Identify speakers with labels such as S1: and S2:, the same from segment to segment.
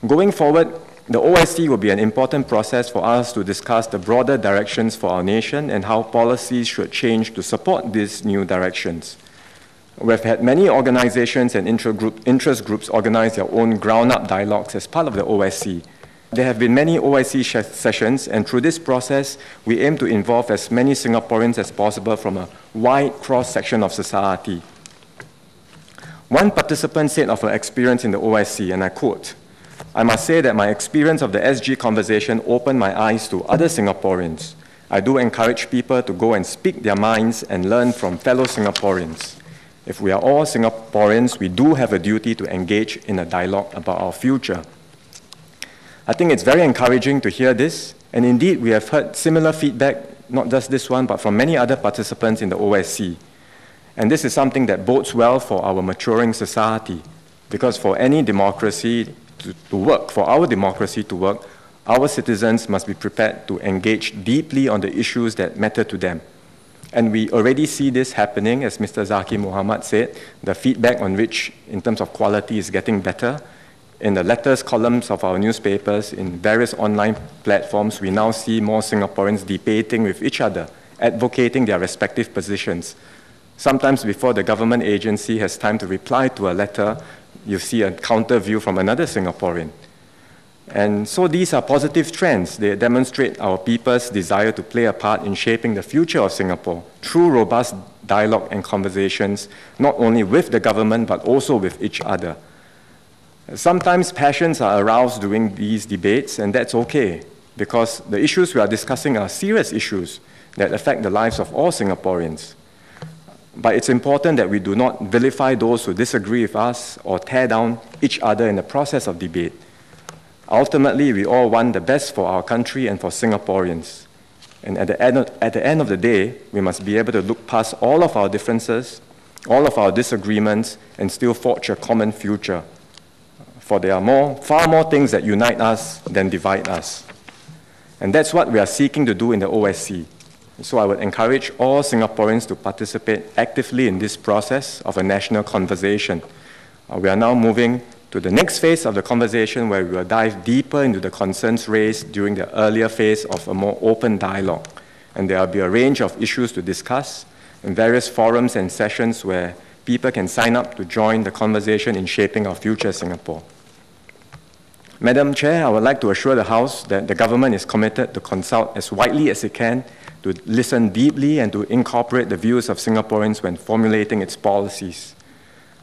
S1: Going forward, the OSC will be an important process for us to discuss the broader directions for our nation and how policies should change to support these new directions. We've had many organizations and interest groups organize their own ground-up dialogues as part of the OSC. There have been many OSC sessions, and through this process, we aim to involve as many Singaporeans as possible from a wide cross-section of society. One participant said of her experience in the OSC, and I quote, "I must say that my experience of the SG conversation opened my eyes to other Singaporeans. I do encourage people to go and speak their minds and learn from fellow Singaporeans. If we are all Singaporeans, we do have a duty to engage in a dialogue about our future." I think it's very encouraging to hear this, and indeed we have heard similar feedback, not just this one, but from many other participants in the OSC. And this is something that bodes well for our maturing society, because for any democracy to work, for our democracy to work, our citizens must be prepared to engage deeply on the issues that matter to them. And we already see this happening, as Mr. Zaki Muhammad said, the feedback on which, in terms of quality, is getting better. In the letters columns of our newspapers, in various online platforms, we now see more Singaporeans debating with each other, advocating their respective positions. Sometimes before the government agency has time to reply to a letter, you see a counter view from another Singaporean. And so these are positive trends. They demonstrate our people's desire to play a part in shaping the future of Singapore through robust dialogue and conversations, not only with the government, but also with each other. Sometimes passions are aroused during these debates, and that's okay, because the issues we are discussing are serious issues that affect the lives of all Singaporeans. But it's important that we do not vilify those who disagree with us or tear down each other in the process of debate. Ultimately, we all want the best for our country and for Singaporeans. And at the end of the day, we must be able to look past all of our differences, all of our disagreements, and still forge a common future. For there are far more things that unite us than divide us. And that's what we are seeking to do in the OSC. So I would encourage all Singaporeans to participate actively in this process of a national conversation. We are now moving to the next phase of the conversation, where we will dive deeper into the concerns raised during the earlier phase of a more open dialogue. And there will be a range of issues to discuss in various forums and sessions where people can sign up to join the conversation in shaping our future Singapore. Madam Chair, I would like to assure the House that the government is committed to consult as widely as it can, to listen deeply and to incorporate the views of Singaporeans when formulating its policies.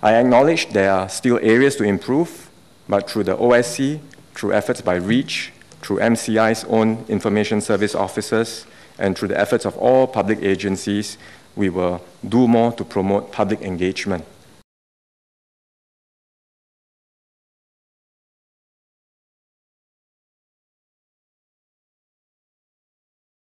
S1: I acknowledge there are still areas to improve, but through the OSC, through efforts by REACH, through MCI's own information service officers, and through the efforts of all public agencies, we will do more to promote public engagement.